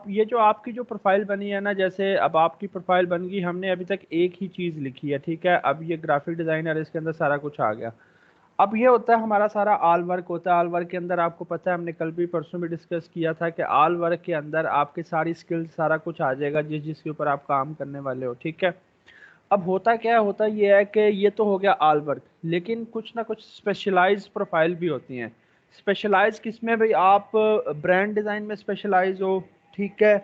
ये जो आपकी जो प्रोफाइल बनी है ना, जैसे अब आपकी प्रोफाइल बन गई, हमने अभी तक एक ही चीज़ लिखी है, ठीक है। अब ये ग्राफिक डिज़ाइनर, इसके अंदर सारा कुछ आ गया। अब ये होता है हमारा सारा आल वर्क होता है। आल वर्क के अंदर आपको पता है, हमने कल भी परसों भी डिस्कस किया था कि आल वर्क के अंदर आपकी सारी स्किल्स, सारा कुछ आ जाएगा जिसके ऊपर आप काम करने वाले हो, ठीक है। अब होता क्या होता ये है कि ये तो हो गया आल वर्क, लेकिन कुछ ना कुछ स्पेशलाइज प्रोफाइल भी होती हैं। स्पेशलाइज किसमें भाई? आप ब्रांड डिज़ाइन में स्पेशलाइज हो, ठीक है।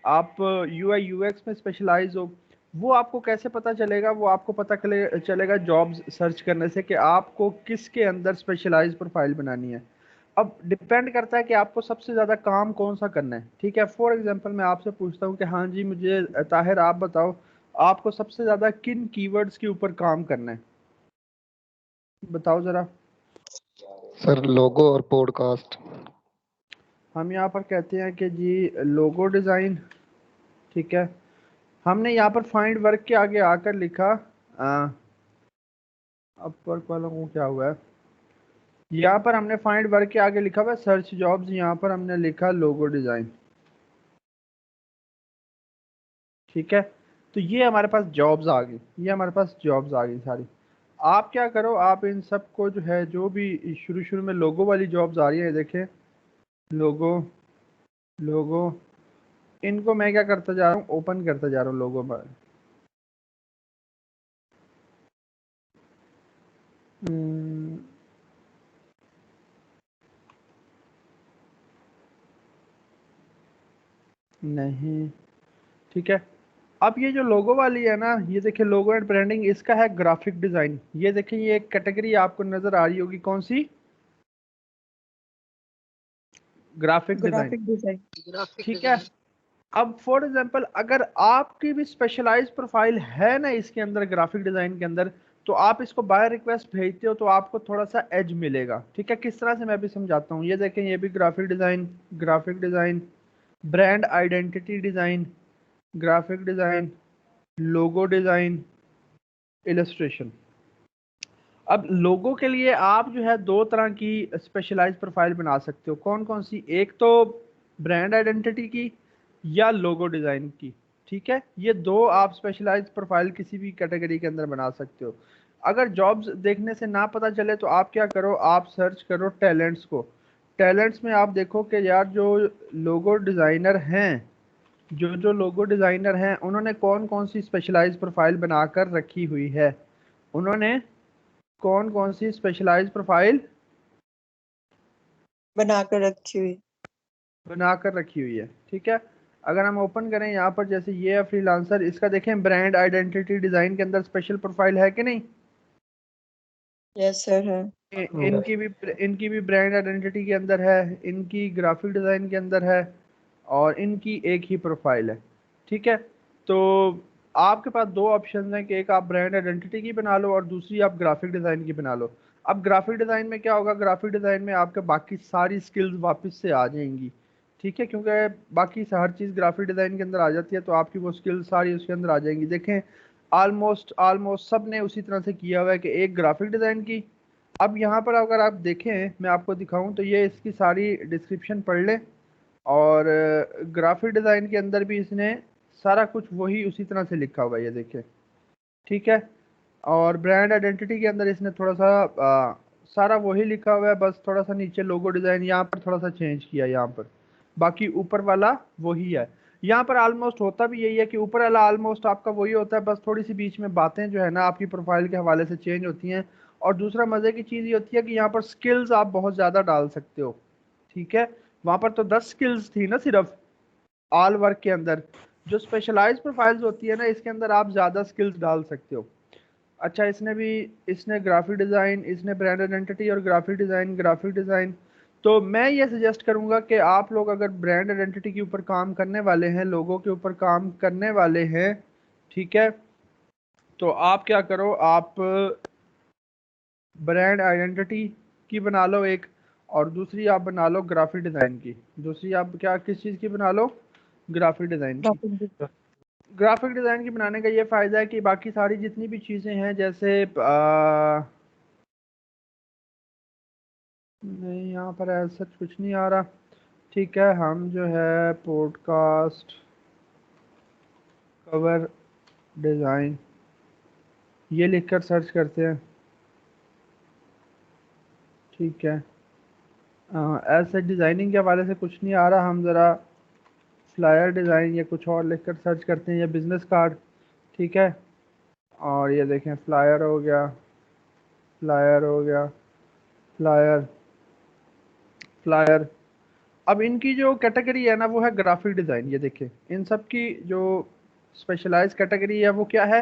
आप यूआई यूएक्स में स्पेशलाइज हो। वो आपको कैसे पता चलेगा? वो आपको पता चलेगा जॉब्स सर्च करने से कि आपको किसके अंदर स्पेशलाइज प्रोफाइल बनानी है। अब डिपेंड करता है कि आपको सबसे ज़्यादा काम कौन सा करना है, ठीक है। फॉर एग्जांपल मैं आपसे पूछता हूँ कि हाँ जी, मुझे ताहिर आप बताओ, आपको सबसे ज़्यादा किन कीवर्ड्स के ऊपर काम करना है? बताओ ज़रा। सर लोगो और पॉडकास्ट। हम यहाँ पर कहते हैं कि जी लोगो डिज़ाइन, ठीक है। हमने यहाँ पर फाइंड वर्क के आगे आकर लिखा, अपर कॉलम को क्या हुआ है, यहाँ पर हमने फाइंड वर्क के आगे लिखा हुआ है सर्च जॉब्स, यहाँ पर हमने लिखा लोगो डिज़ाइन, ठीक है। तो ये हमारे पास जॉब्स आ गई, ये हमारे पास जॉब्स आ गई सारी। आप क्या करो, आप इन सब को जो है, जो भी शुरू शुरू में लोगो वाली जॉब्स आ रही है, देखें लोगो, लोगो, इनको मैं क्या करता जा रहा हूँ, ओपन करता जा रहा हूँ लोगो पर। नहीं, ठीक है। अब ये जो लोगो वाली है ना, ये देखिए लोगो एंड ब्रांडिंग, इसका है ग्राफिक डिजाइन। ये देखिए ये एक कैटेगरी आपको नजर आ रही होगी, कौन सी? Graphic design, graphic design. ठीक है। अब फॉर एग्जांपल अगर आपकी भी स्पेशलाइज्ड प्रोफाइल है ना इसके अंदर, ग्राफिक डिजाइन के अंदर, तो आप इसको बाय रिक्वेस्ट भेजते हो तो आपको थोड़ा सा एज मिलेगा, ठीक है। किस तरह से मैं भी समझाता हूँ। ये देखें, ये भी graphic design, graphic design, brand identity design, graphic design, logo design, illustration. अब लोगो के लिए आप जो है दो तरह की स्पेशलाइज प्रोफाइल बना सकते हो। कौन कौन सी? एक तो ब्रांड आइडेंटिटी की, या लोगो डिजाइन की, ठीक है। ये दो आप स्पेशलाइज प्रोफाइल किसी भी कैटेगरी के अंदर बना सकते हो। अगर जॉब्स देखने से ना पता चले तो आप क्या करो, आप सर्च करो टैलेंट्स को। टैलेंट्स में आप देखो कि यार जो लोगो डिजाइनर हैं, जो लोगो डिजाइनर हैं, उन्होंने कौन कौन सी स्पेशलाइज प्रोफाइल बनाकर रखी हुई है। उन्होंने कौन कौन सी स्पेशलाइज्ड प्रोफाइल बनाकर रखी हुई। बनाकर रखी हुई है, ठीक है। अगर हम ओपन करें यहाँ पर, जैसे ये है फ्रीलांसर, इसका देखें ब्रांड आइडेंटिटी डिजाइन के अंदर स्पेशल प्रोफाइल है कि नहीं? यस सर है। इनकी भी ब्रांड आइडेंटिटी के अंदर है, इनकी ग्राफिक डिजाइन के अंदर है, और इनकी एक ही प्रोफाइल है, ठीक है। तो आपके पास दो ऑप्शन हैं कि एक आप ब्रांड आइडेंटिटी की बना लो और दूसरी आप ग्राफिक डिजाइन की बना लो। अब ग्राफिक डिजाइन में क्या होगा, ग्राफिक डिजाइन में आपके बाकी सारी स्किल्स वापस से आ जाएंगी, ठीक है, क्योंकि बाकी हर चीज़ ग्राफिक डिजाइन के अंदर आ जाती है, तो आपकी वो स्किल्स सारी उसके अंदर आ जाएंगी। देखें ऑलमोस्ट ऑलमोस्ट सब ने उसी तरह से किया हुआ है कि एक ग्राफिक डिजाइन की। अब यहाँ पर अगर आप देखें, मैं आपको दिखाऊं, तो ये इसकी सारी डिस्क्रिप्शन पढ़ लें, और ग्राफिक डिज़ाइन के अंदर भी इसने सारा कुछ वही उसी तरह से लिखा हुआ है, ये देखें, ठीक है। और ब्रांड आइडेंटिटी के अंदर इसने थोड़ा सा सारा वही लिखा हुआ है, बस थोड़ा सा नीचे लोगो डिज़ाइन यहाँ पर थोड़ा सा चेंज किया यहाँ पर, बाकी ऊपर वाला वही है। यहाँ पर ऑलमोस्ट होता भी यही है कि ऊपर वाला ऑलमोस्ट आपका वही होता है, बस थोड़ी सी बीच में बातें जो है ना आपकी प्रोफाइल के हवाले से चेंज होती हैं। और दूसरा मज़े की चीज़ ये होती है कि यहाँ पर स्किल्स आप बहुत ज़्यादा डाल सकते हो, ठीक है। वहाँ पर तो 10 स्किल्स थी ना सिर्फ ऑल वर्क के अंदर। जो स्पेशलाइज्ड प्रोफाइल्स होती है ना, इसके अंदर आप ज़्यादा स्किल्स डाल सकते हो। अच्छा, इसने ग्राफिक डिज़ाइन, इसने ब्रांड आइडेंटिटी और ग्राफिक डिज़ाइन, ग्राफिक डिज़ाइन। तो मैं ये सजेस्ट करूंगा कि आप लोग अगर ब्रांड आइडेंटिटी के ऊपर काम करने वाले हैं, लोगों के ऊपर काम करने वाले हैं, ठीक है, तो आप क्या करो, आप ब्रांड आइडेंटिटी की बना लो एक, और दूसरी आप बना लो ग्राफिक डिज़ाइन की। दूसरी आप क्या किस चीज़ की बना लो? ग्राफिक डिज़ाइन की। ग्राफिक डिज़ाइन की बनाने का ये फ़ायदा है कि बाकी सारी जितनी भी चीज़ें हैं, जैसे नहीं यहाँ पर ऐसा कुछ नहीं आ रहा। ठीक है, हम जो है पॉडकास्ट कवर डिज़ाइन ये लिखकर सर्च करते हैं। ठीक है, ऐसे डिज़ाइनिंग के हवाले से कुछ नहीं आ रहा, हम ज़रा फ्लायर डिज़ाइन या कुछ और लिखकर सर्च करते हैं, या बिज़नेस कार्ड। ठीक है, और ये देखें फ्लायर हो गया, फ्लायर हो गया, फ्लायर, फ्लायर। अब इनकी जो कैटेगरी है ना वो है ग्राफिक डिज़ाइन। ये देखें इन सब की जो स्पेशलाइज कैटेगरी है वो क्या है,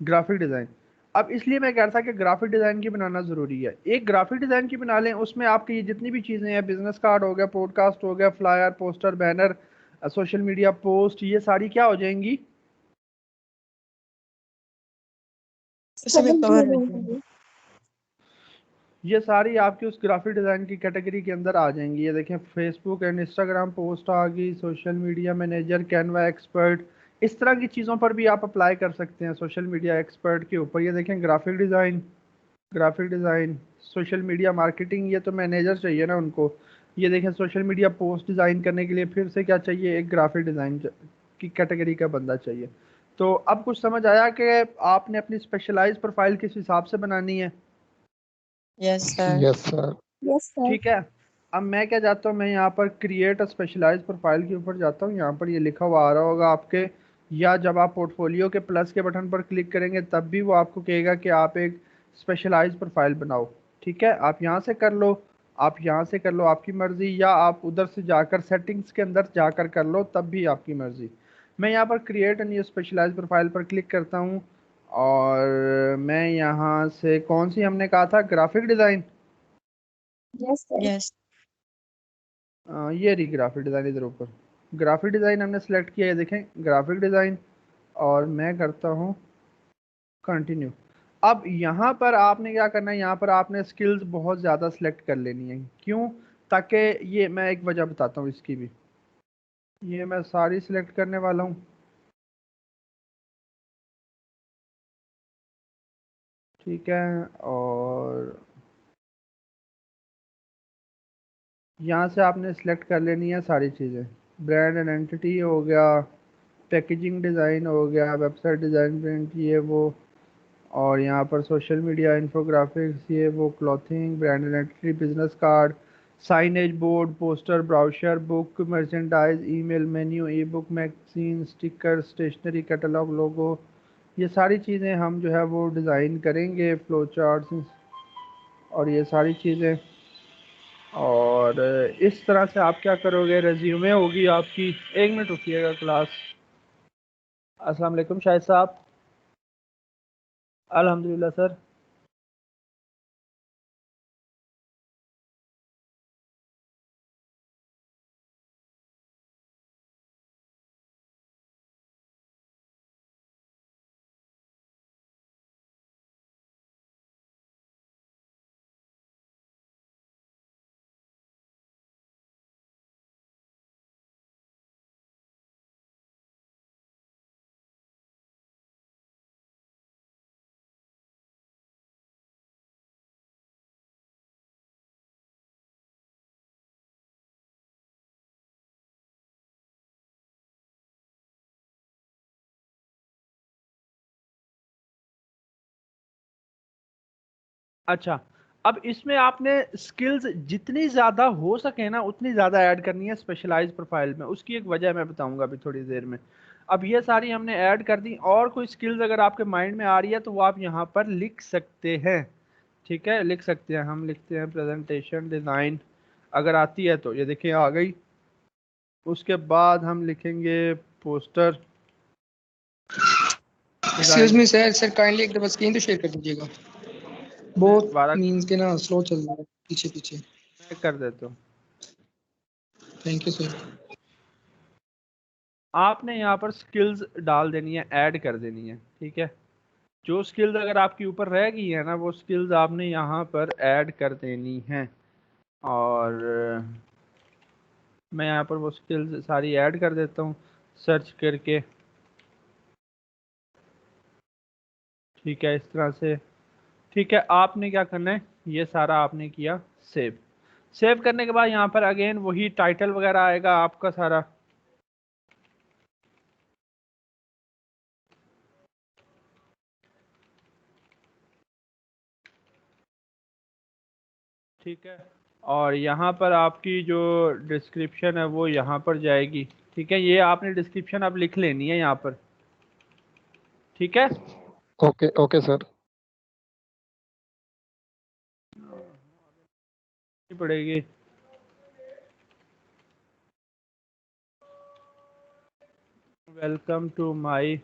ग्राफिक डिज़ाइन। अब इसलिए मैं कह रहा था कि ग्राफिक डिज़ाइन की बनाना ज़रूरी है। एक ग्राफिक डिज़ाइन की बना लें, उसमें आपकी ये जितनी भी चीज़ें हैं, बिजनेस कार्ड हो गया, पॉडकास्ट हो गया, flyer, poster, banner, social media post, ये सारी क्या हो जाएंगी, उसी में कवर हो जाएगा। ये सारी आपकी उस ग्राफिक डिज़ाइन की कैटेगरी के अंदर आ जाएंगी। ये देखें फेसबुक एंड इंस्टाग्राम पोस्ट आ गई, social media manager, Canva expert, इस तरह की चीज़ों पर भी आप अप्लाई कर सकते हैं सोशल मीडिया एक्सपर्ट के ऊपर। ये देखें graphic design, graphic design, social media marketing, ये तो मैनेजर चाहिए ना उनको। ये देखें सोशल मीडिया पोस्ट डिज़ाइन करने के लिए फिर से क्या चाहिए, एक ग्राफिक डिज़ाइन की कैटेगरी का बंदा चाहिए। तो अब कुछ समझ आया कि आपने अपनी स्पेशलाइज प्रोफाइल किस हिसाब से बनानी है। Yes sir. Yes sir. ठीक है, अब मैं क्या जाता हूँ, मैं यहाँ पर क्रिएट अ स्पेशलाइज प्रोफाइल के ऊपर जाता हूँ। यहाँ पर ये लिखा हुआ आ रहा होगा आपके, या जब आप पोर्टफोलियो के प्लस के बटन पर क्लिक करेंगे तब भी वो आपको कहेगा कि आप एक स्पेशलाइज प्रोफाइल बनाओ। ठीक है, आप यहाँ से कर लो, आप यहाँ से कर लो, आपकी मर्ज़ी, या आप उधर से जाकर सेटिंग्स के अंदर जाकर कर लो, तब भी आपकी मर्ज़ी। मैं यहाँ पर create a new specialise profile पर क्लिक करता हूँ, और मैं यहाँ से कौन सी हमने कहा था, ग्राफिक डिज़ाइन। यस। ये रही ग्राफिक डिज़ाइन, इधर ऊपर ग्राफिक डिज़ाइन हमने सेलेक्ट किया है, देखें ग्राफिक डिज़ाइन, और मैं करता हूँ कंटिन्यू। अब यहाँ पर आपने क्या करना है, यहाँ पर आपने स्किल्स बहुत ज़्यादा सेलेक्ट कर लेनी है। क्यों, ताकि ये मैं एक वजह बताता हूँ इसकी भी, ये मैं सारी सिलेक्ट करने वाला हूँ। ठीक है, और यहाँ से आपने सेलेक्ट कर लेनी है सारी चीज़ें। ब्रांड आइडेंटिटी हो गया, पैकेजिंग डिज़ाइन हो गया, वेबसाइट डिज़ाइन, प्रिंट, ये वो, और यहाँ पर सोशल मीडिया इन्फोग्राफिक्स, ये वो, clothing, brand identity, business card, signage board, poster, brochure, book, merchandise, email, menu, e book, magazine, sticker, stationery, catalogue, logo, ये सारी चीज़ें हम जो है वो डिज़ाइन करेंगे, फ्लो चार्ट्स और ये सारी चीज़ें। और इस तरह से आप क्या करोगे, रेज्यूमे होगी आपकी। एक मिनट रुकिएगा क्लास। अस्सलाम वालेकुम शाहिद साहब। अल्हम्दुलिल्लाह सर। अच्छा, अब इसमें आपने स्किल्स जितनी ज़्यादा हो सके ना उतनी ज़्यादा ऐड करनी है स्पेशलाइज प्रोफाइल में। उसकी एक वजह मैं बताऊंगा अभी थोड़ी देर में। अब ये सारी हमने ऐड कर दी, और कोई स्किल्स अगर आपके माइंड में आ रही है तो वो आप यहाँ पर लिख सकते हैं। ठीक है, लिख सकते हैं, हम लिखते हैं प्रेजेंटेशन डिज़ाइन, अगर आती है तो। ये देखिए आ गई। उसके बाद हम लिखेंगे पोस्टर एक्सक्यूज डिज़ाइन। मी सर, काइंडली एक दफा स्क्रीन तो शेयर कर दीजिएगा। मैं बहुत दोबारा मीन्स के ना स्लो चल रहा है पीछे पीछे। मैं कर देता हूँ। Thank you sir. आपने यहाँ पर स्किल्स डाल देनी है, ऐड कर देनी है। ठीक है, जो स्किल्स अगर आपकी ऊपर रह गई है ना वो स्किल्स आपने यहाँ पर ऐड कर देनी है। और मैं यहाँ पर वो स्किल्स सारी ऐड कर देता हूँ सर्च करके। ठीक है, इस तरह से। ठीक है, आपने क्या करना है, ये सारा आपने किया सेव। सेव करने के बाद यहाँ पर अगेन वही टाइटल वगैरह आएगा आपका सारा। ठीक है, और यहाँ पर आपकी जो डिस्क्रिप्शन है वो यहाँ पर जाएगी। ठीक है, ये आपने डिस्क्रिप्शन अब लिख लेनी है यहाँ पर। ठीक है, ओके ओके सर। पड़ेगी। वेलकम टू माई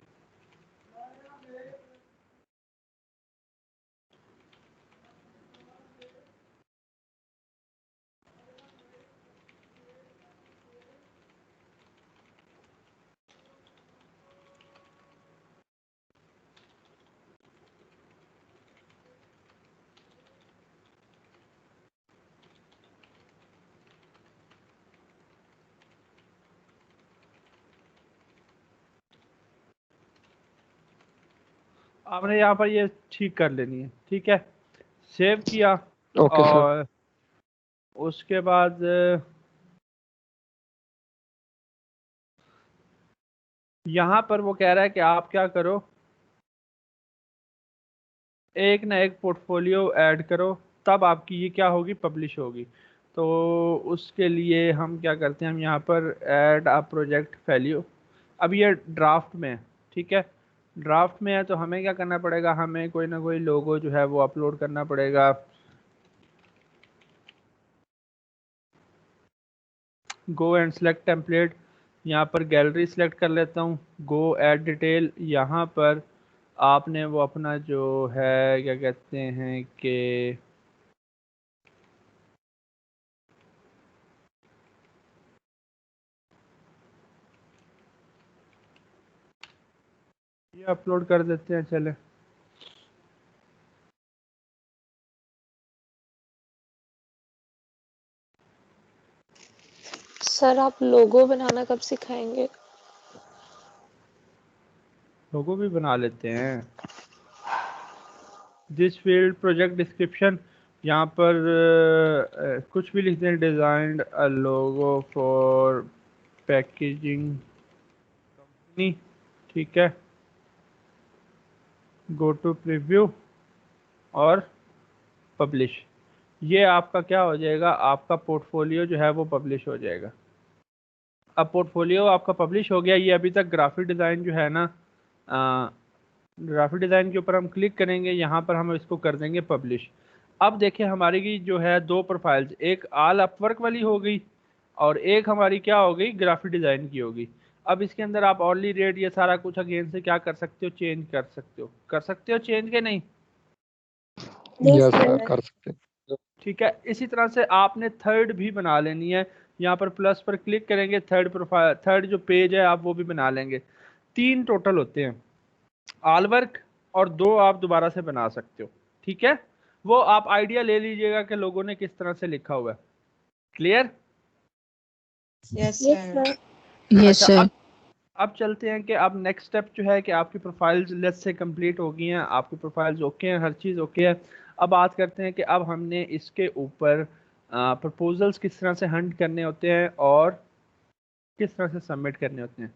आपने यहाँ पर ये ठीक कर लेनी है। ठीक है, सेव किया ओके सर। और उसके बाद यहाँ पर वो कह रहा है कि आप क्या करो, एक ना एक पोर्टफोलियो ऐड करो, तब आपकी ये क्या होगी, पब्लिश होगी। तो उसके लिए हम क्या करते हैं, हम यहाँ पर ऐड अ प्रोजेक्ट वैल्यू, अब ये ड्राफ्ट में है। ठीक है, ड्राफ्ट में है तो हमें क्या करना पड़ेगा, हमें कोई ना कोई लोगो जो है वो अपलोड करना पड़ेगा। गो एंड सेलेक्ट टेम्पलेट, यहाँ पर गैलरी सेलेक्ट कर लेता हूँ। गो ऐड डिटेल, यहाँ पर आपने वो अपना जो है क्या कहते हैं कि ये अपलोड कर देते हैं। चले, सर आप लोगो बनाना कब सिखाएंगे? लोगो भी बना लेते हैं। दिस फील्ड प्रोजेक्ट डिस्क्रिप्शन, यहाँ पर कुछ भी लिख दें, designed a logo for packaging company. ठीक है, गो टू प्रीव्यू और पब्लिश। ये आपका क्या हो जाएगा, आपका पोर्टफोलियो जो है वो पब्लिश हो जाएगा। अब पोर्टफोलियो आपका पब्लिश हो गया। ये अभी तक ग्राफिक डिज़ाइन जो है ना, ग्राफिक डिज़ाइन के ऊपर हम क्लिक करेंगे, यहाँ पर हम इसको कर देंगे पब्लिश। अब देखें हमारी की जो है दो प्रोफाइल्स, एक आल अपवर्क वाली हो गई और एक हमारी क्या हो गई, ग्राफिक डिज़ाइन की होगी। अब इसके अंदर आप ऑनली रेट ये सारा कुछ अगेन से क्या कर सकते हो, चेंज कर सकते हो चेंज के नहीं। यस सर, कर सकते हैं। ठीक है, इसी तरह से आपने थर्ड भी बना लेनी है। यहाँ पर प्लस पर क्लिक करेंगे, थर्ड प्रोफाइल, थर्ड जो पेज है आप वो भी बना लेंगे। 3 टोटल होते हैं, ऑल वर्क और 2 आप दोबारा से बना सकते हो। ठीक है, वो आप आइडिया ले लीजिएगा कि लोगों ने किस तरह से लिखा हुआ है। क्लियर? Yes sir. यस अच्छा, सर। अब चलते हैं कि अब नेक्स्ट स्टेप जो है कि आपकी प्रोफाइल्स लेट्स से कंप्लीट हो गई हैं, आपकी प्रोफाइल्स ओके हैं, हर चीज़ ओके है। अब बात करते हैं कि अब हमने इसके ऊपर प्रपोजल्स किस तरह से हंट करने होते हैं और किस तरह से सबमिट करने होते हैं।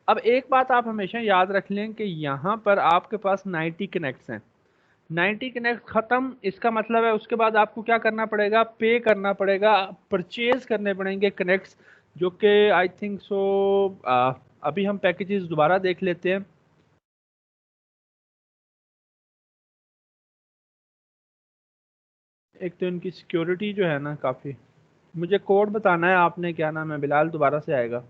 अब एक बात आप हमेशा याद रख लें कि यहाँ पर आपके पास 90 कनेक्ट्स हैं। 90 कनेक्ट ख़त्म, इसका मतलब है उसके बाद आपको क्या करना पड़ेगा, पे करना पड़ेगा, परचेज करने पड़ेंगे कनेक्ट्स, जो कि आई थिंक सो अभी हम पैकेजेस दोबारा देख लेते हैं। एक तो इनकी सिक्योरिटी जो है ना काफ़ी, मुझे कोड बताना है आपने, क्या नाम है, बिलाल दोबारा से आएगा।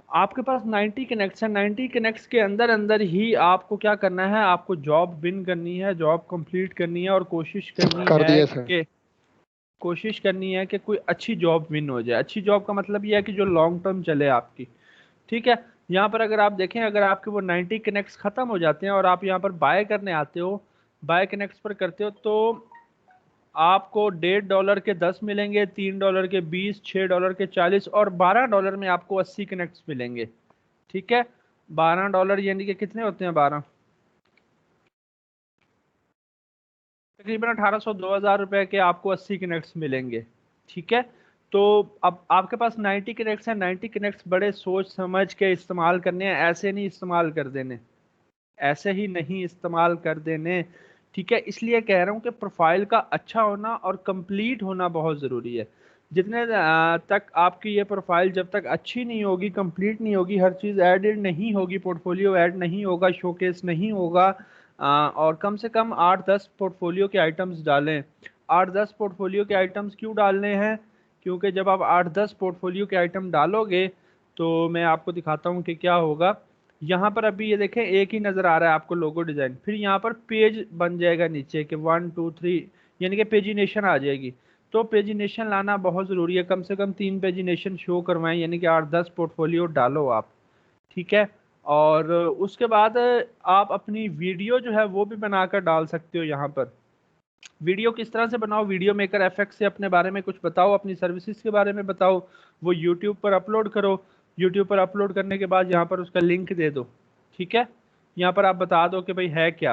आपके पास 90 कनेक्ट्स हैं, 90 कनेक्ट्स के अंदर अंदर ही आपको क्या करना है, आपको जॉब विन करनी है, जॉब कंप्लीट करनी है और कोशिश करनी कर है दिए सर। कि कोई अच्छी जॉब विन हो जाए। अच्छी जॉब का मतलब ये है कि जो लॉन्ग टर्म चले आपकी। ठीक है, यहाँ पर अगर आप देखें, अगर आपके वो 90 कनेक्ट्स खत्म हो जाते हैं और आप यहाँ पर बाय करने आते हो, बाय कनेक्ट्स पर करते हो, तो आपको $1.5 के 10 मिलेंगे, $3 के 20, $6 के 40 और $12 में आपको 80 कनेक्ट्स मिलेंगे। ठीक है, $12 यानी कि कितने होते हैं 12, तकरीबन 1800 2000 रुपए के आपको 80 कनेक्ट्स मिलेंगे। ठीक है, तो अब आपके पास 90 कनेक्ट्स हैं, 90 कनेक्ट्स बड़े सोच समझ के इस्तेमाल करने हैं, ऐसे नहीं इस्तेमाल कर देने, ऐसे ही नहीं इस्तेमाल कर देने। ठीक है, इसलिए कह रहा हूँ कि प्रोफाइल का अच्छा होना और कंप्लीट होना बहुत ज़रूरी है। जितने तक आपकी ये प्रोफाइल जब तक अच्छी नहीं होगी, कंप्लीट नहीं होगी, हर चीज़ एडेड नहीं होगी, पोर्टफोलियो ऐड नहीं होगा, शोकेस नहीं होगा, और कम से कम 8-10 पोर्टफोलियो के आइटम्स डालें। 8-10 पोर्टफोलियो के आइटम्स क्यों डालने हैं? क्योंकि जब आप 8-10 पोर्टफोलियो के आइटम डालोगे तो मैं आपको दिखाता हूँ कि क्या होगा। यहाँ पर अभी ये देखें, एक ही नज़र आ रहा है आपको लोगो डिज़ाइन, फिर यहाँ पर पेज बन जाएगा नीचे कि 1 2 3, यानी कि पेजिनेशन आ जाएगी। तो पेजिनेशन लाना बहुत ज़रूरी है, कम से कम 3 पेजिनेशन शो करवाएं, यानी कि 8-10 पोर्टफोलियो डालो आप। ठीक है, और उसके बाद आप अपनी वीडियो जो है वो भी बनाकर डाल सकते हो। यहाँ पर वीडियो किस तरह से बनाओ, वीडियो मेकर एफएक्स से अपने बारे में कुछ बताओ, अपनी सर्विसेज के बारे में बताओ, वो यूट्यूब पर अपलोड करो। यूट्यूब पर अपलोड करने के बाद यहाँ पर उसका लिंक दे दो। ठीक है, यहाँ पर आप बता दो कि भाई है क्या,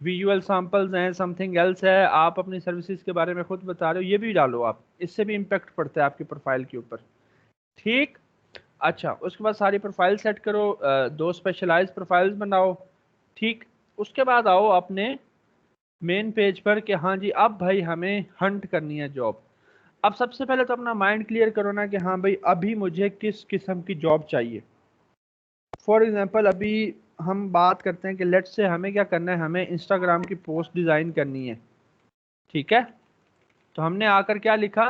विजुअल सैंपल्स हैं, समथिंग एल्स है, आप अपनी सर्विसेज के बारे में खुद बता रहे हो, ये भी डालो आप, इससे भी इम्पेक्ट पड़ता है आपकी प्रोफाइल के ऊपर। ठीक, अच्छा, उसके बाद सारी प्रोफाइल सेट करो, 2 स्पेशलाइज प्रोफाइल्स बनाओ। ठीक, उसके बाद आओ अपने मेन पेज पर कि हाँ जी अब भाई हमें हंट करनी है जॉब। अब सबसे पहले तो अपना माइंड क्लियर करो ना कि हाँ भाई अभी मुझे किस किस्म की जॉब चाहिए। फॉर एग्जांपल अभी हम बात करते हैं कि लेट्स से हमें क्या करना है, हमें इंस्टाग्राम की पोस्ट डिज़ाइन करनी है। ठीक है, तो हमने आकर क्या लिखा,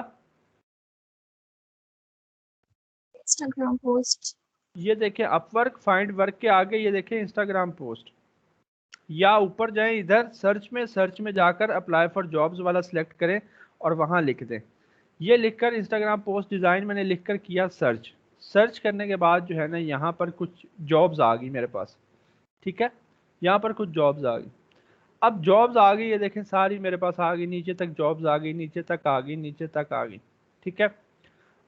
इंस्टाग्राम पोस्ट। ये देखें अपवर्क फाइंड वर्क के आगे ये देखें इंस्टाग्राम पोस्ट, या ऊपर जाएं इधर सर्च में जाकर अप्लाई फॉर जॉब्स वाला सिलेक्ट करें और वहां लिख दें। ये लिखकर इंस्टाग्राम पोस्ट डिज़ाइन मैंने लिखकर किया सर्च। सर्च करने के बाद जो है ना यहाँ पर कुछ जॉब्स आ गई मेरे पास। ठीक है, यहाँ पर कुछ जॉब्स आ गई। अब जॉब्स आ गई, ये देखें सारी मेरे पास आ गई, नीचे तक जॉब्स आ गई, नीचे तक आ गई, नीचे तक आ गई। ठीक है,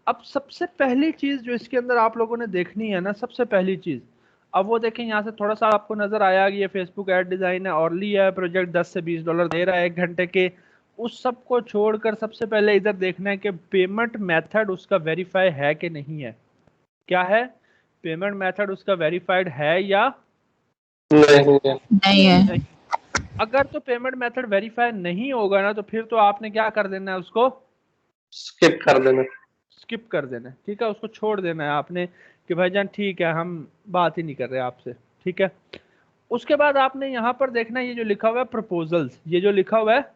अब सबसे पहली चीज़ जो इसके अंदर आप लोगों ने देखनी है ना, सबसे पहली चीज़, अब वो देखें यहाँ से थोड़ा सा आपको नजर आया कि ये फेसबुक ऐड डिजाइन है, ऑर्ली है, प्रोजेक्ट 10 से $20 दे रहा है 1 घंटे के। उस सब को छोड़कर सबसे पहले इधर देखना है कि पेमेंट मेथड उसका वेरीफाई है कि नहीं है। क्या है, पेमेंट मेथड उसका वेरीफाइड है या नहीं है। नहीं। अगर तो पेमेंट मेथड वेरीफाई नहीं होगा ना, तो फिर तो आपने क्या कर देना है, उसको स्किप कर देना। स्किप कर देना है। ठीक है, उसको छोड़ देना है आपने कि भाईजान ठीक है हम बात ही नहीं कर रहे आपसे। ठीक है, उसके बाद आपने यहाँ पर देखना है ये जो लिखा हुआ है प्रपोजल्स, ये जो लिखा हुआ है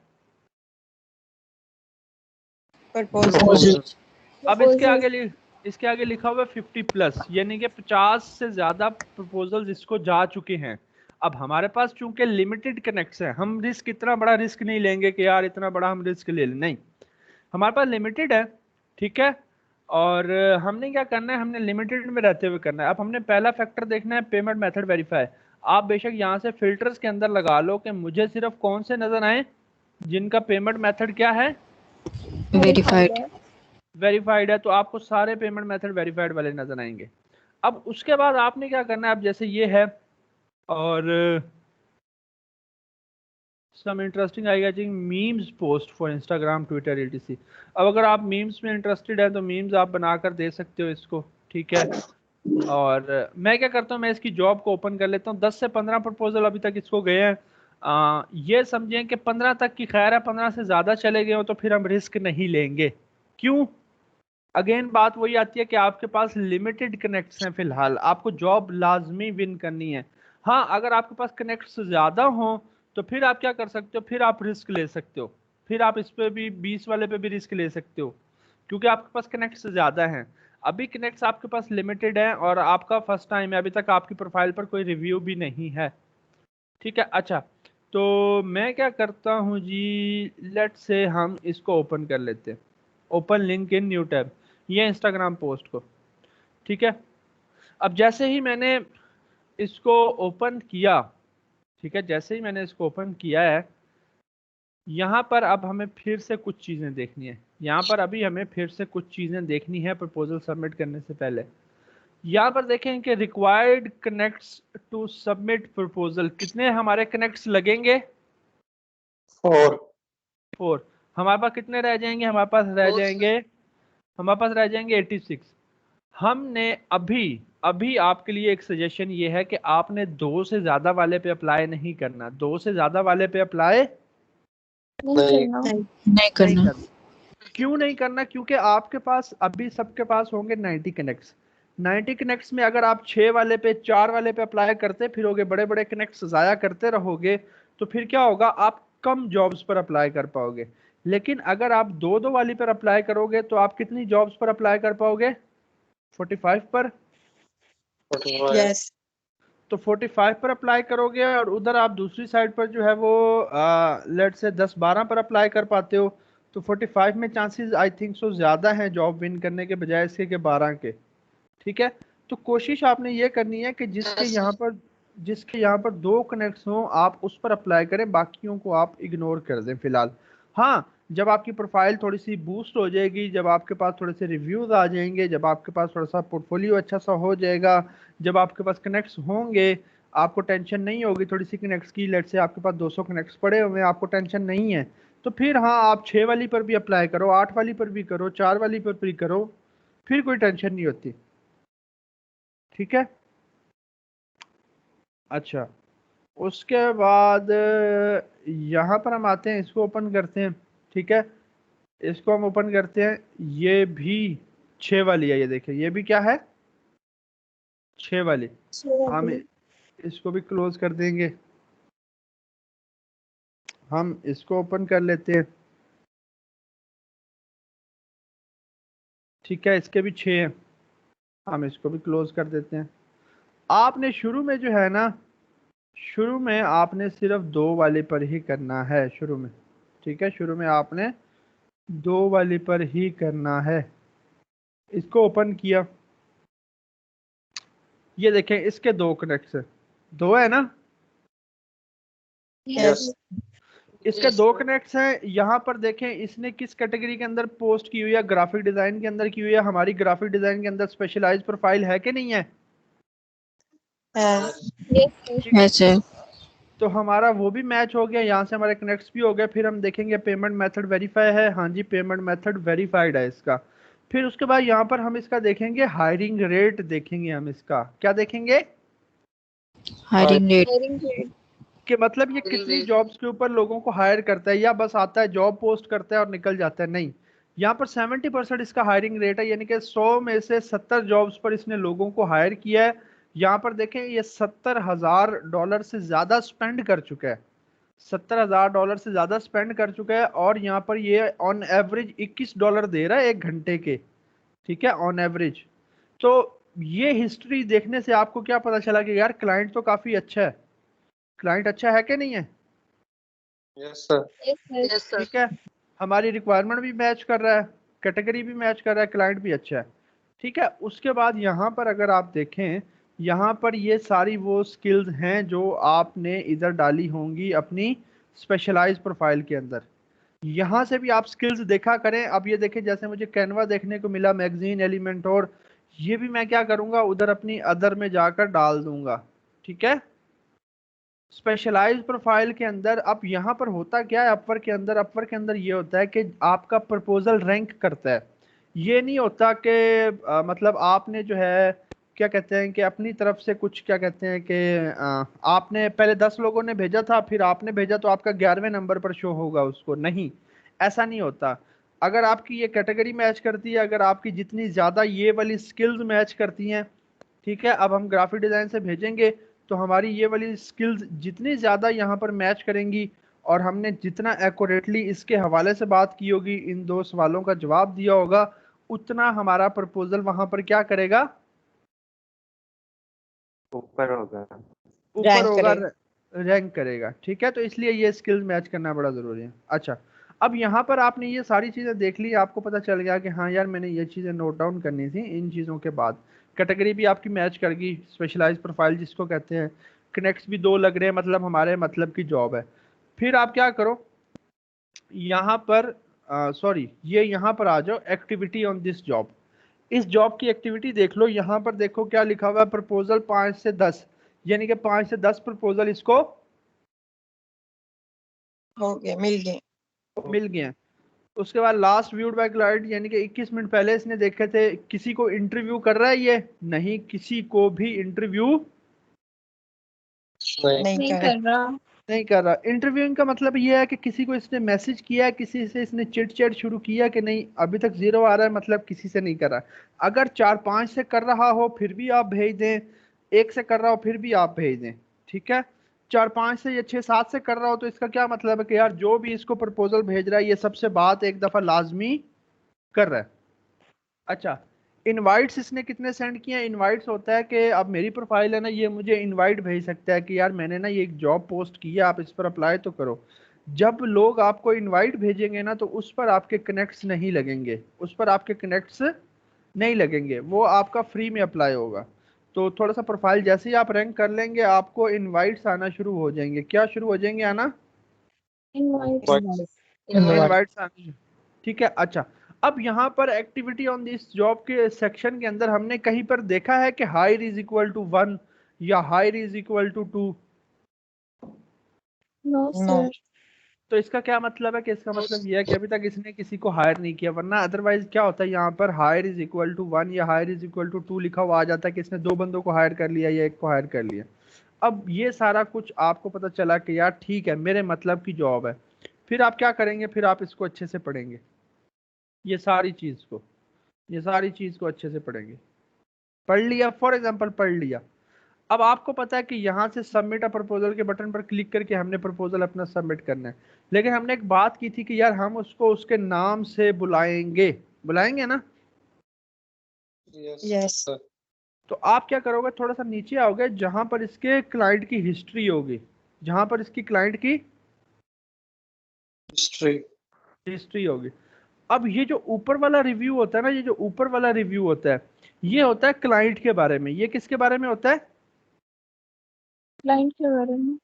प्रपोजल। अब इसके आगे लिखा हुआ है 50+, यानी कि 50 से ज्यादा प्रपोजल्स इसको जा चुके हैं। अब हमारे पास चूंकि लिमिटेड कनेक्ट्स हैं, हम रिस्क, इतना बड़ा रिस्क नहीं लेंगे कि यार इतना बड़ा हम रिस्क ले लें, नहीं, हमारे पास लिमिटेड है। ठीक है, और हमने क्या करना है, हमने लिमिटेड में रहते हुए करना है। अब हमने पहला फैक्टर देखना है पेमेंट मेथड वेरीफाई। आप बेशक यहाँ से फिल्टर्स के अंदर लगा लो कि मुझे सिर्फ कौन से नजर आए जिनका पेमेंट मेथड क्या है, वेरीफाइड है, तो आपको सारे पेमेंट मेथड वेरीफाइड वाले नजर आएंगे। अब उसके बाद आपने क्या करना है, अब जैसे ये है और some interesting I getting memes post for Instagram Twitter etc। अब अगर आप मीम्स में इंटरेस्टेड है तो मीम्स आप बनाकर दे सकते हो इसको। ठीक है, और मैं क्या करता हूँ, मैं इसकी जॉब को ओपन कर लेता हूँ। 10 से 15 प्रपोजल अभी तक इसको गए हैं। ये समझें कि 15 तक की खैर है, 15 से ज़्यादा चले गए हो तो फिर हम रिस्क नहीं लेंगे। क्यों? अगेन बात वही आती है कि आपके पास लिमिटेड कनेक्ट्स हैं, फिलहाल आपको जॉब लाजमी विन करनी है। हाँ, अगर आपके पास कनेक्ट्स ज़्यादा हों तो फिर आप क्या कर सकते हो, फिर आप रिस्क ले सकते हो, फिर आप इस पे भी 20 वाले पे भी रिस्क ले सकते हो, क्योंकि आपके पास कनेक्ट्स ज़्यादा हैं। अभी कनेक्ट्स आपके पास लिमिटेड है और आपका फर्स्ट टाइम है, अभी तक आपकी प्रोफाइल पर कोई रिव्यू भी नहीं है। ठीक है, अच्छा, तो मैं क्या करता हूँ जी, लेट्स से हम इसको ओपन कर लेते हैं, open link in new tab, ये इंस्टाग्राम पोस्ट को। ठीक है, अब जैसे ही मैंने इसको ओपन किया, ठीक है, जैसे ही मैंने इसको ओपन किया है, यहाँ पर अब हमें फिर से कुछ चीज़ें देखनी है। यहाँ पर अभी हमें फिर से कुछ चीज़ें देखनी है प्रपोजल सबमिट करने से पहले। यहाँ पर देखें कि required connects to submit proposal, कितने हमारे कनेक्ट्स लगेंगे? 4। हमारे पास कितने रह जाएंगे? हमारे पास रह जाएंगे 86। हमने अभी आपके लिए एक सजेशन ये है कि आपने 2 से ज्यादा वाले पे अप्लाई नहीं करना। 2 से ज्यादा वाले पे अप्लाई नहीं करना। क्यों नहीं करना? क्योंकि आपके पास अभी सबके पास होंगे 90 कनेक्ट्स। 90 कनेक्ट्स में अगर आप 6 वाले पे 4 वाले पे अप्लाई करते फिरोगे, बड़े बड़े कनेक्ट्स जाया करते रहोगे, तो फिर क्या होगा, आप कम जॉब्स पर अप्लाई कर पाओगे। लेकिन अगर आप 2 वाली पर अप्लाई करोगे तो आप कितनी जॉब्स पर अप्लाई कर पाओगे? 45 पर। यस। तो 45 पर अप्लाई करोगे और उधर आप दूसरी साइड पर जो है वो लेट से 10-12 पर अप्लाई कर पाते हो, तो 45 में चांसेस आई थिंक सो ज़्यादा हैं जॉब विन करने के बजाय इसके के 12 के। ठीक है, तो कोशिश आपने ये करनी है कि जिसके यहाँ पर 2 कनेक्ट्स हों आप उस पर अप्लाई करें, बाकियों को आप इग्नोर कर दें फिलहाल। हाँ, जब आपकी प्रोफाइल थोड़ी सी बूस्ट हो जाएगी, जब आपके पास थोड़े से रिव्यूज आ जाएंगे, जब आपके पास थोड़ा सा पोर्टफोलियो अच्छा सा हो जाएगा, जब आपके पास कनेक्ट्स होंगे, आपको टेंशन नहीं होगी थोड़ी सी कनेक्ट्स की, लेट से आपके पास 200 कनेक्ट्स पड़े हुए हैं, आपको टेंशन नहीं है, तो फिर हाँ आप 6 वाली पर भी अप्लाई करो, 8 वाली पर भी करो, 4 वाली पर भी करो, फिर कोई टेंशन नहीं होती। ठीक है, अच्छा, उसके बाद यहाँ पर हम आते हैं, इसको ओपन करते हैं। ठीक है, इसको हम ओपन करते हैं, ये भी 6 वाली है, ये देखिए ये भी क्या है, 6 वाली। हम इसको भी क्लोज कर देंगे, हम इसको ओपन कर लेते हैं। ठीक है, इसके भी 6 हैं, हम इसको भी क्लोज कर देते हैं। आपने शुरू में जो है ना, शुरू में आपने सिर्फ 2 वाले पर ही करना है शुरू में। ठीक है, शुरू में आपने 2 वाली पर ही करना है। इसको ओपन किया, ये देखें इसके 2 कनेक्ट्स है, 2 है ना, यस। इसके 2 कनेक्ट्स हैं। यहाँ पर देखें इसने किस कैटेगरी के अंदर पोस्ट की हुई है, ग्राफिक डिजाइन के अंदर की हुई है। हमारी ग्राफिक डिजाइन के अंदर स्पेशलाइज्ड प्रोफाइल है कि नहीं है? Yes sir. तो हमारा वो भी मैच हो गया, यहाँ से हमारे कनेक्ट्स भी हो गए। फिर हम देखेंगे पेमेंट मेथड वेरीफाई है, हाँ जी पेमेंट मेथड वेरीफाइड है इसका। फिर उसके बाद यहाँ पर हम इसका देखेंगे हायरिंग रेट, देखेंगे हम इसका क्या देखेंगे, हायरिंग रेट। कि मतलब ये कितनी जॉब्स के ऊपर लोगों को हायर करता है, या बस आता है जॉब पोस्ट करता है और निकल जाता है। नहीं, यहाँ पर 70% इसका हायरिंग रेट है, यानी कि 100 में से 70 जॉब्स पर इसने लोगों को हायर किया है। यहाँ पर देखें ये $70,000 से ज्यादा स्पेंड कर चुका है, $70,000 से ज्यादा स्पेंड कर चुका है। और यहाँ पर ये ऑन एवरेज $21 दे रहा है 1 घंटे के। ठीक है, ऑन एवरेज। तो ये हिस्ट्री देखने से आपको क्या पता चला कि यार क्लाइंट तो काफी अच्छा है, क्लाइंट अच्छा है कि नहीं है? Yes sir. ठीक है, हमारी रिक्वायरमेंट भी मैच कर रहा है, कैटेगरी भी मैच कर रहा है, क्लाइंट भी अच्छा है। ठीक है, उसके बाद यहाँ पर अगर आप देखें, यहाँ पर ये सारी वो स्किल्स हैं जो आपने इधर डाली होंगी अपनी स्पेशलाइज्ड प्रोफाइल के अंदर। यहाँ से भी आप स्किल्स देखा करें। अब ये देखें, जैसे मुझे कैनवा देखने को मिला, मैगजीन, एलिमेंट, और ये भी मैं क्या करूँगा उधर अपनी अदर में जाकर डाल दूंगा। ठीक है, स्पेशलाइज्ड प्रोफाइल के अंदर। अब यहाँ पर होता क्या है अपवर के अंदर, अपवर के अंदर ये होता है कि आपका प्रपोजल रैंक करता है। ये नहीं होता कि मतलब आपने जो है क्या कहते हैं कि अपनी तरफ से कुछ क्या कहते हैं कि आपने पहले 10 लोगों ने भेजा था, फिर आपने भेजा तो आपका 11वें नंबर पर शो होगा उसको, नहीं, ऐसा नहीं होता। अगर आपकी ये कैटेगरी मैच करती है, अगर आपकी जितनी ज़्यादा ये वाली स्किल्स मैच करती हैं, ठीक है, अब हम ग्राफिक डिज़ाइन से भेजेंगे तो हमारी ये वाली स्किल्स जितनी ज़्यादा यहाँ पर मैच करेंगी और हमने जितना एक्यूरेटली इसके हवाले से बात की होगी, इन 2 सवालों का जवाब दिया होगा, उतना हमारा प्रपोजल वहाँ पर क्या करेगा, ऊपर होगा, रैंक करेगा। ठीक है, तो इसलिए ये स्किल्स मैच करना बड़ा ज़रूरी है। अच्छा, अब यहाँ पर आपने ये सारी चीज़ें देख ली, आपको पता चल गया कि हाँ यार मैंने ये चीज़ें नोट डाउन करनी थी इन चीज़ों के बाद। कैटेगरी भी आपकी मैच कर गई, स्पेशलाइज प्रोफाइल जिसको कहते हैं, कनेक्ट्स भी 2 लग रहे हैं, मतलब हमारे मतलब की जॉब है। फिर आप क्या करो, यहाँ पर सॉरी, ये यहाँ पर आ जाओ, एक्टिविटी ऑन दिस जॉब। इस जॉब की एक्टिविटी देख लो, यहाँ पर देखो क्या लिखा हुआ है, प्रपोजल 5 से 10, यानी कि 5 से 10 प्रपोजल इसको हो गया, मिल गए हैं। उसके बाद लास्ट व्यूड बाय क्लाइंट, यानी कि 21 मिनट पहले इसने देखे थे। किसी को इंटरव्यू कर रहा है ये? नहीं, किसी को भी इंटरव्यू नहीं कर रहा। नहीं कर रहा। इंटरव्यूइंग का मतलब ये है कि किसी को इसने मैसेज किया है, किसी से इसने चिट चैट शुरू किया कि नहीं, अभी तक 0 आ रहा है, मतलब किसी से नहीं कर रहा। अगर 4-5 से कर रहा हो फिर भी आप भेज दें, 1 से कर रहा हो फिर भी आप भेज दें, ठीक है। 4-5 से या 6-7 से कर रहा हो तो इसका क्या मतलब है कि यार जो भी इसको प्रपोजल भेज रहा है ये सबसे बात एक दफा लाजमी कर रहा है। अच्छा, इनवाइट्स इसने कितने सेंड किए हैं? इनवाइट्स होता है कि अब मेरी प्रोफाइल है ना, ये मुझे इनवाइट भेज सकता है कि यार मैंने ना ये एक जॉब पोस्ट की है, आप इस पर अप्लाई तो करो। जब लोग आपको इनवाइट भेजेंगे ना तो उस पर आपके कनेक्ट्स नहीं लगेंगे, उस पर आपके कनेक्ट्स नहीं लगेंगे, वो आपका फ्री में अप्लाई होगा। तो थोड़ा सा प्रोफाइल जैसे ही आप रैंक कर लेंगे आपको इनवाइट्स आना शुरू हो जाएंगे। क्या शुरू हो जाएंगे आना? इनवाइट्स आना, ठीक है। अच्छा, अब यहाँ पर एक्टिविटी ऑन दिस जॉब के सेक्शन के अंदर हमने कहीं पर देखा है कि हायर इज इक्वल टू 1 या higher is equal to 2? No no. Sir. तो इसका क्या मतलब है कि इसका मतलब यह है कि अभी तक इसने किसी को हायर नहीं किया, वरना अदरवाइज क्या होता है, यहाँ पर हायर इज इक्वल टू 1 या हायर इज इक्वल टू 2 लिखा हुआ आ जाता है कि इसने 2 बंदों को हायर कर लिया या 1 को हायर कर लिया। अब ये सारा कुछ आपको पता चला कि यार ठीक है मेरे मतलब की जॉब है। फिर आप क्या करेंगे, फिर आप इसको अच्छे से पढ़ेंगे, ये सारी चीज को अच्छे से पढ़ेंगे। पढ़ लिया, फॉर एग्जांपल पढ़ लिया। अब आपको पता है कि यहाँ से सबमिट अ प्रपोजल के बटन पर क्लिक करके हमने प्रपोजल अपना सबमिट करना है, लेकिन हमने एक बात की थी कि यार हम उसको उसके नाम से बुलाएंगे ना। यस। तो आप क्या करोगे, थोड़ा सा नीचे आओगे जहां पर इसके क्लाइंट की हिस्ट्री होगी, जहां पर इसकी क्लाइंट की हिस्ट्री होगी। अब ये जो ऊपर वाला रिव्यू होता है ना, ये जो ऊपर वाला रिव्यू होता है ये होता है क्लाइंट के बारे में। ये किसके बारे में होता है? क्लाइंट के बारे में।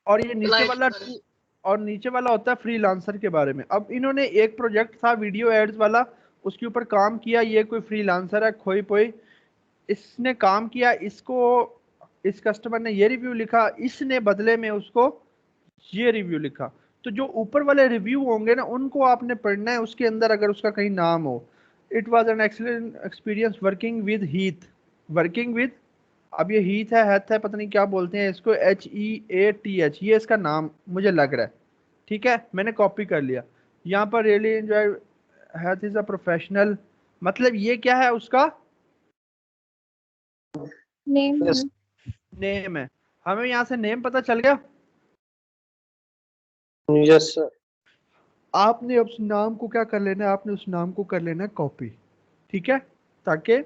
और ये नीचे वाला होता है फ्रीलांसर के बारे में। अब इन्होंने एक प्रोजेक्ट था वीडियो एड्स वाला, उसके ऊपर काम किया। ये कोई फ्रीलांसर है खोई पोई, इसने काम किया, इसको इस कस्टमर ने ये रिव्यू लिखा, इसने बदले में उसको ये रिव्यू लिखा। तो जो ऊपर वाले रिव्यू होंगे ना उनको आपने पढ़ना है, उसके अंदर अगर उसका कहीं नाम हो, it was an excellent experience working with Heath, working with, अब ये हीथ है हैथ है पता नहीं क्या बोलते हैं इसको, HEATH, ये इसका नाम मुझे लग रहा है, ठीक है, मैंने कॉपी कर लिया। यहाँ पर really enjoy hath is a professional, मतलब ये क्या है उसका नेम है। नेम है। हमें यहाँ से नेम पता चल गया। Yes sir. आपने उस नाम को क्या कर लेना है, आपने उस नाम को कर लेना है कॉपी, ठीक है, ताकि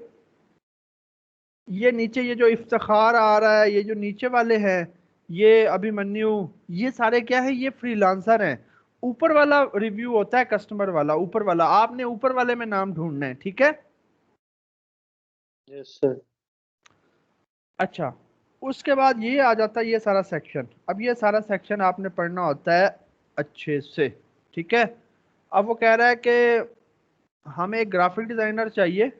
ये नीचे ये जो इफ्तिखार आ रहा है, ये जो नीचे वाले हैं, ये अभिमन्यु, ये सारे क्या है, ये फ्रीलांसर हैं। ऊपर वाला रिव्यू होता है कस्टमर वाला, ऊपर वाला आपने ऊपर वाले में नाम ढूंढना है, ठीक है। Yes sir. अच्छा, उसके बाद ये आ जाता है ये सारा सेक्शन। अब ये सारा सेक्शन आपने पढ़ना होता है अच्छे से, ठीक है। अब वो कह रहा है कि हमें एक ग्राफिक डिजाइनर चाहिए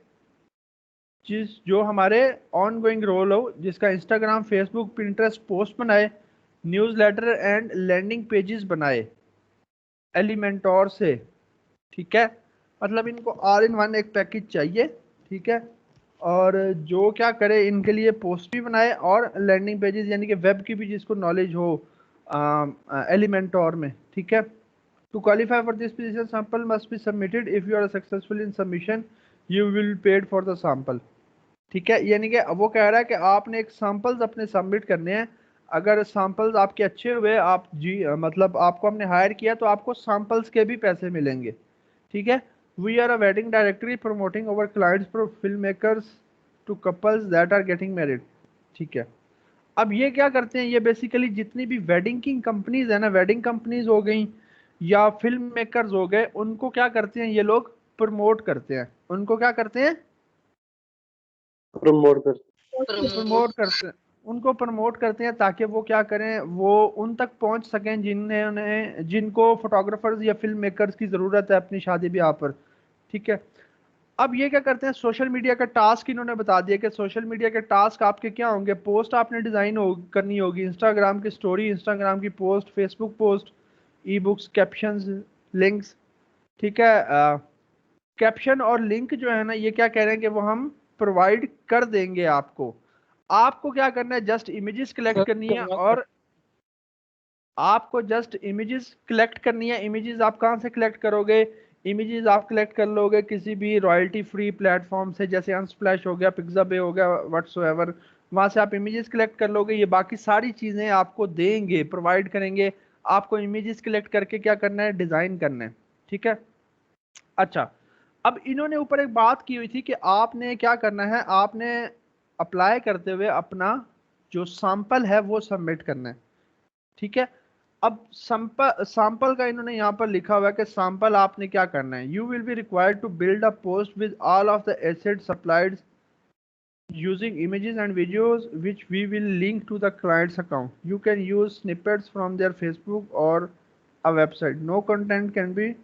जो हमारे ऑन गोइंग रोल हो, जिसका इंस्टाग्राम, फेसबुक, पिंटरेस्ट पोस्ट बनाए, न्यूज़लेटर एंड लैंडिंग पेजेस बनाए एलिमेंटोर से, ठीक है। मतलब इनको ऑल इन वन एक पैकेज चाहिए, ठीक है। और जो क्या करे, इनके लिए पोस्ट भी बनाए और लैंडिंग पेजेस यानी कि वेब की भी जिसको नॉलेज हो एलिमेंटोर में, ठीक है। To qualify for this position sample must be submitted, if you are successful in submission you will paid for the sample, ठीक है। यानी कि वो कह रहा है कि आपने एक सैंपल्स अपने सबमिट करने हैं, अगर सैंपल्स आपके अच्छे हुए, आप जी मतलब आपको हमने हायर किया तो आपको सैंपल्स के भी पैसे मिलेंगे, ठीक है। We are a wedding directory promoting over clients for film makers to couples that are getting married, ठीक है। अब ये क्या करते हैं, ये बेसिकली जितनी भी वेडिंग की कंपनीज है ना, वेडिंग कंपनीज हो गई या फिल्म मेकर्स हो गए, उनको क्या करते हैं ये लोग प्रमोट करते हैं, उनको क्या करते हैं प्रमोट कर प्रमोट करते उनको प्रमोट करते हैं ताकि वो क्या करें, वो उन तक पहुंच सकें जिनको फोटोग्राफर्स या फिल्म मेकर्स की ज़रूरत है अपनी शादी ब्याह पर। ठीक है, अब ये क्या करते हैं, सोशल मीडिया का टास्क इन्होंने बता दिया कि सोशल मीडिया के टास्क आपके क्या होंगे। पोस्ट आपने करनी होगी, इंस्टाग्राम की स्टोरी, इंस्टाग्राम की post, Facebook post, e books, captions, links. ठीक है, कैप्शन और लिंक जो है ना, ये क्या कह रहे हैं कि वो हम प्रोवाइड कर देंगे आपको। आपको क्या करना है, जस्ट इमेजेस कलेक्ट करनी है, और आपको जस्ट इमेजेस कलेक्ट करनी है। इमेजेस आप कहाँ से कलेक्ट करोगे, इमेजेस आप कलेक्ट कर लोगे किसी भी रॉयल्टी फ्री प्लेटफॉर्म से, जैसे अनस्प्लैश हो गया, पिक्साबे हो गया, व्हाट्सोएवर, वहाँ से आप इमेजेस कलेक्ट कर लोगे। ये बाकी सारी चीज़ें आपको देंगे, प्रोवाइड करेंगे। आपको इमेजेस कलेक्ट करके क्या करना है, डिज़ाइन करना है। ठीक है, अच्छा, अब इन्होंने ऊपर एक बात की हुई थी कि आपने क्या करना है, आपने अप्लाई करते हुए अपना जो सैंपल है वो सबमिट करना है। ठीक है, अब सैंपल का इन्होंने यहाँ पर लिखा हुआ है कि सैंपल आपने क्या करना है, you will be required to build a post with all of the assets supplied using images and videos which we will link to the client's account. You can use snippets from their Facebook or a website. No content can be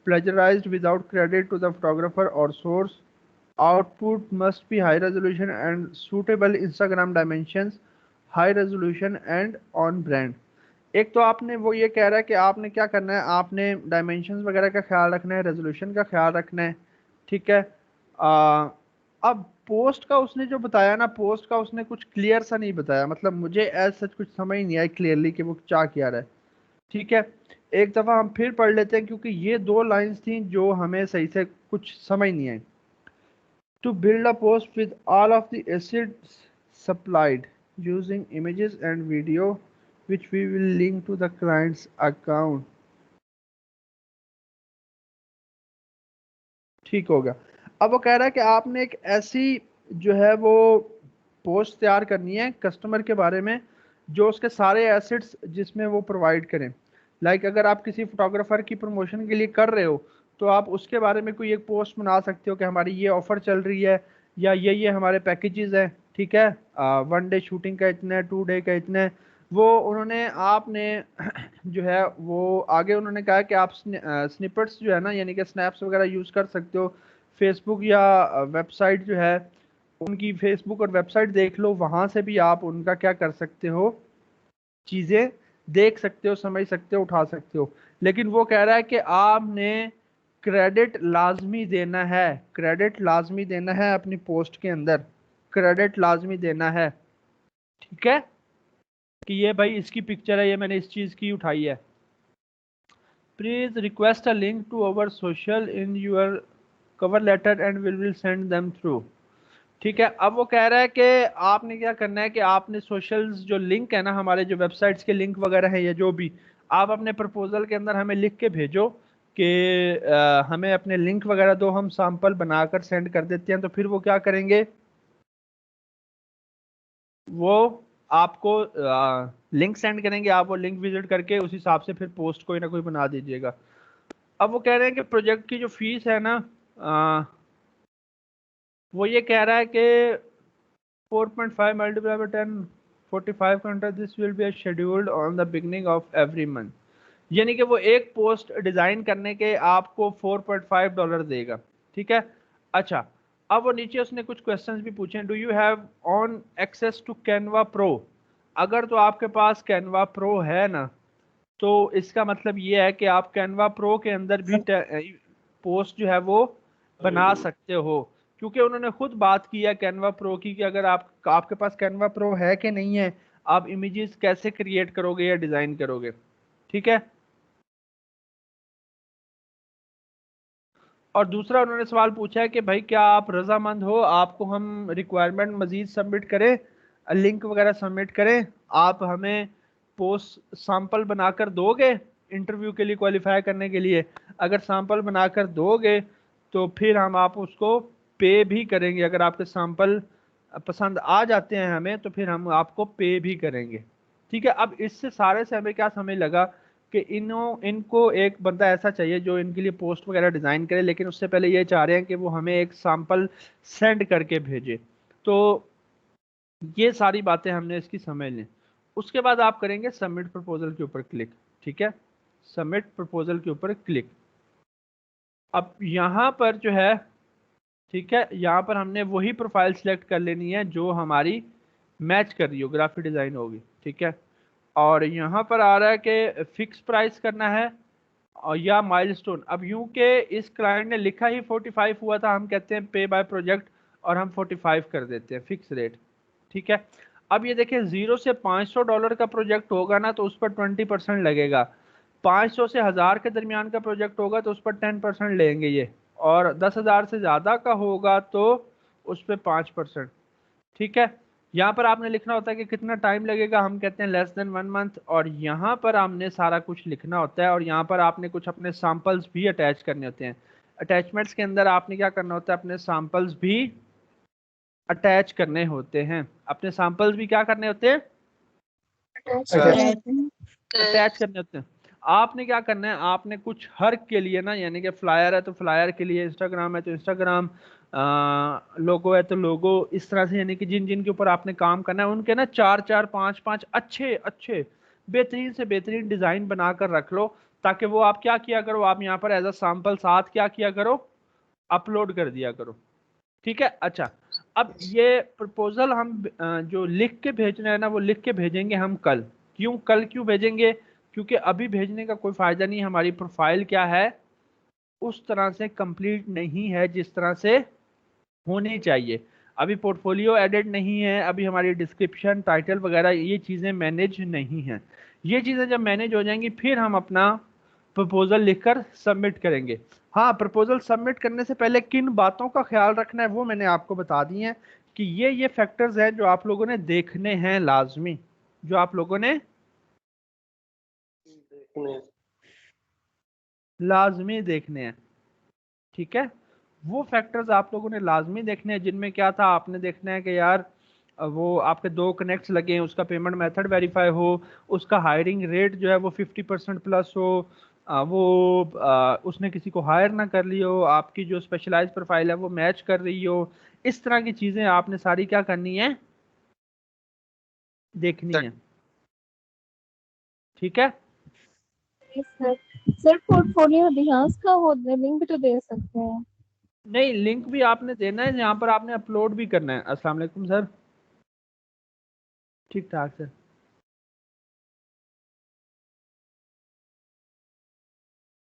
plagiarized without credit to the photographer or source. Output must be high resolution and suitable Instagram dimensions, high resolution and on brand. एक तो आपने वो ये कह रहा है कि आपने क्या करना है, आपने डायमेंशंस वगैरह का ख्याल रखना है, रेजोल्यूशन का ख्याल रखना है। ठीक है, अब पोस्ट का उसने जो बताया ना, पोस्ट का उसने कुछ क्लियर सा नहीं बताया, मतलब मुझे एज सच कुछ समझ नहीं आई क्लियरली कि वो क्या किया रहा है। ठीक है, एक दफ़ा हम फिर पढ़ लेते हैं क्योंकि ये दो लाइंस थी जो हमें सही से कुछ समझ नहीं आई। To build a post with all of the assets supplied using images and video which we will link to the client's account। ठीक हो गया। अब वो कह रहा है कि आपने एक ऐसी जो है वो पोस्ट तैयार करनी है कस्टमर के बारे में जो उसके सारे एसेट्स जिसमें वो प्रोवाइड करें। लाइक अगर आप किसी फोटोग्राफर की प्रमोशन के लिए कर रहे हो तो आप उसके बारे में कोई एक पोस्ट बना सकते हो कि हमारी ये ऑफर चल रही है या ये हमारे पैकेजेस हैं। ठीक है, 1 डे शूटिंग का इतना है, 2 डे का इतना है। वो उन्होंने आपने जो है वो आगे उन्होंने कहा कि आप स्निपेट्स जो है ना, यानी कि स्नैप्स वगैरह यूज़ कर सकते हो। फेसबुक या वेबसाइट जो है उनकी फेसबुक और वेबसाइट देख लो, वहाँ से भी आप उनका क्या कर सकते हो, चीज़ें देख सकते हो, समझ सकते हो, उठा सकते हो। लेकिन वो कह रहा है कि आपने क्रेडिट लाजमी देना है, क्रेडिट लाजमी देना है अपनी पोस्ट के अंदर, क्रेडिट लाजमी देना है। ठीक है, कि ये भाई इसकी पिक्चर है, ये मैंने इस चीज़ की उठाई है। Please request a link to our social in your cover letter and will send them through. ठीक है, अब वो कह रहा है कि आपने क्या करना है कि आपने सोशल्स जो लिंक है ना, हमारे जो वेबसाइट्स के लिंक वगैरह हैं या जो भी, आप अपने प्रपोजल के अंदर हमें लिख के भेजो कि हमें अपने लिंक वगैरह दो, हम सैंपल बनाकर सेंड कर देते हैं। तो फिर वो क्या करेंगे, वो आपको लिंक सेंड करेंगे, आप वो लिंक विजिट करके उस हिसाब से फिर पोस्ट कोई ना कोई बना दीजिएगा। अब वो कह रहे हैं कि प्रोजेक्ट की जो फीस है ना, वो ये कह रहा है कि 4.5 मल्टीप्लाई बाय 10 45 घंटा, this will be scheduled on the beginning of every month. यानी कि वो एक पोस्ट डिज़ाइन करने के आपको $4.5 देगा। ठीक है, अच्छा, अब वो नीचे उसने कुछ क्वेश्चंस भी पूछे हैं। Do you have on access to Canva Pro. अगर तो आपके पास कैनवा प्रो है ना, तो इसका मतलब ये है कि आप कैनवा प्रो के अंदर भी पोस्ट जो है वो बना सकते हो, क्योंकि उन्होंने खुद बात की है कैनवा प्रो की कि अगर आपके पास कैनवा प्रो है कि नहीं है, आप इमेजेस कैसे क्रिएट करोगे या डिज़ाइन करोगे। ठीक है, और दूसरा उन्होंने सवाल पूछा है कि भाई क्या आप रजामंद हो, आपको हम रिक्वायरमेंट मजीद सबमिट करें, लिंक वगैरह सबमिट करें, आप हमें पोस्ट सैंपल बनाकर दोगे इंटरव्यू के लिए क्वालिफाई करने के लिए। अगर सैंपल बनाकर दोगे तो फिर हम आप उसको पे भी करेंगे, अगर आपके सैंपल पसंद आ जाते हैं हमें तो फिर हम आपको पे भी करेंगे। ठीक है, अब इससे सारे से हमें क्या समझ लगा कि इनको एक बंदा ऐसा चाहिए जो इनके लिए पोस्ट वगैरह डिज़ाइन करे, लेकिन उससे पहले ये चाह रहे हैं कि वो हमें एक सैंपल सेंड करके भेजे। तो ये सारी बातें हमने इसकी समझ ली। उसके बाद आप करेंगे सबमिट प्रपोजल के ऊपर क्लिक। ठीक है, सबमिट प्रपोजल के ऊपर क्लिक। अब यहाँ पर जो है, ठीक है, यहाँ पर हमने वही प्रोफाइल सिलेक्ट कर लेनी है जो हमारी मैच कर रही हो, ग्राफिक डिज़ाइन होगी। ठीक है, और यहाँ पर आ रहा है कि फिक्स प्राइस करना है और या माइलस्टोन। अब यूं के इस क्लाइंट ने लिखा ही 45 हुआ था, हम कहते हैं पे बाय प्रोजेक्ट और हम 45 कर देते हैं फिक्स रेट। ठीक है, अब ये देखिए $0 से $500 का प्रोजेक्ट होगा ना तो उस पर 20% लगेगा। 500 से 1000 के दरमियान का प्रोजेक्ट होगा तो उस पर 10% लेंगे ये, और 10,000 से ज़्यादा का होगा तो उस पर 5%। ठीक है, यहाँ पर आपने लिखना होता है कि कितना टाइम लगेगा, हम कहते हैं लेस देन 1 मंथ, और यहाँ पर हमने सारा कुछ लिखना होता है। और यहाँ पर आपने कुछ अपने सैंपल्स भी अटैच करने होते हैं। अटैचमेंट्स के अंदर आपने क्या करना होता है, अपने सैंपल्स भी अटैच करने होते हैं। अपने सैंपल्स भी क्या करने होते हैं, अटैच करने होते हैं। आपने क्या करना है, आपने कुछ हर के लिए ना, यानी कि फ्लायर है तो फ्लायर के लिए, इंस्टाग्राम है तो इंस्टाग्राम, लोगो है तो लोगो, इस तरह से, यानी कि जिन जिन के ऊपर आपने काम करना है उनके ना 4-4, 5-5 अच्छे अच्छे बेहतरीन से बेहतरीन डिजाइन बनाकर रख लो, ताकि वो आप क्या किया करो, आप यहाँ पर एज अ सैंपल साथ क्या किया करो, अपलोड कर दिया करो। ठीक है, अच्छा, अब ये प्रपोजल हम जो लिख के भेजना है ना, वो लिख के भेजेंगे हम कल। कल क्यों भेजेंगे, क्योंकि अभी भेजने का कोई फायदा नहीं। हमारी प्रोफाइल क्या है, उस तरह से कंप्लीट नहीं है जिस तरह से होनी चाहिए। अभी पोर्टफोलियो एडिट नहीं है, अभी हमारी डिस्क्रिप्शन, टाइटल वगैरह ये चीज़ें मैनेज नहीं हैं। ये चीज़ें जब मैनेज हो जाएंगी फिर हम अपना प्रपोजल लिखकर सबमिट करेंगे। हाँ, प्रपोजल सबमिट करने से पहले किन बातों का ख्याल रखना है वो मैंने आपको बता दी है कि ये फैक्टर्स हैं जो आप लोगों ने देखने हैं, लाजमी, जो आप लोगों ने लाजमी देखने हैं। ठीक है, वो फैक्टर्स आप लोगों ने लाजमी देखने हैं, जिनमें क्या था, आपने देखना है कि यार वो आपके 2 कनेक्ट्स लगे हैं, उसका पेमेंट मेथड वेरीफाई हो, उसका हायरिंग रेट जो है वो 50% प्लस हो, उसने किसी को हायर ना कर ली हो, आपकी जो स्पेशलाइज प्रोफाइल है वो मैच कर रही हो। इस तरह की चीजें आपने सारी क्या करनी है, देखनी है। ठीक है, सर सर पोर्टफोलियो दिहास का हो लिंक भी तो दे सकते हैं। नहीं, लिंक भी आपने देना है, यहाँ पर आपने अपलोड भी करना है। अस्सलाम वालेकुम सर, ठीक ठाक सर।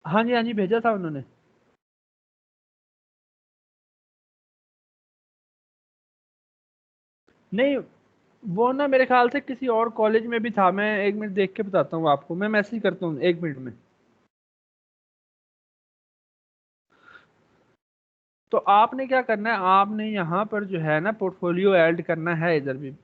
हाँ जी, हाँ जी, भेजा था उन्होंने। नहीं, वो ना मेरे ख्याल से किसी और कॉलेज में भी था। मैं 1 मिनट देख के बताता हूँ आपको, मैं मैसेज करता हूँ 1 मिनट में। तो आपने क्या करना है, आपने यहाँ पर जो है ना पोर्टफोलियो ऐड करना है इधर भी।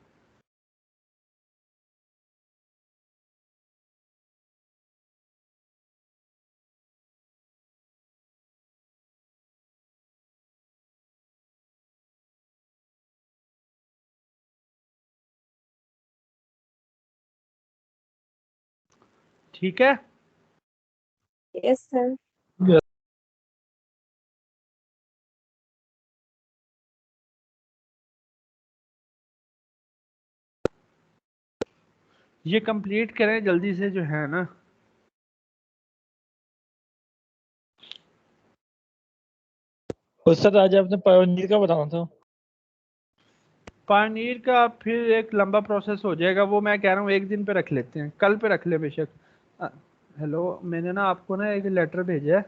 ठीक है, यस सर। ये कंप्लीट करें जल्दी से जो है ना। सर आज आपने पनीर का बताना था। पनीर का फिर एक लंबा प्रोसेस हो जाएगा, वो मैं कह रहा हूँ 1 दिन पे रख लेते हैं, कल पे रख ले बेशक। हेलो, मैंने ना आपको ना एक लेटर भेजा है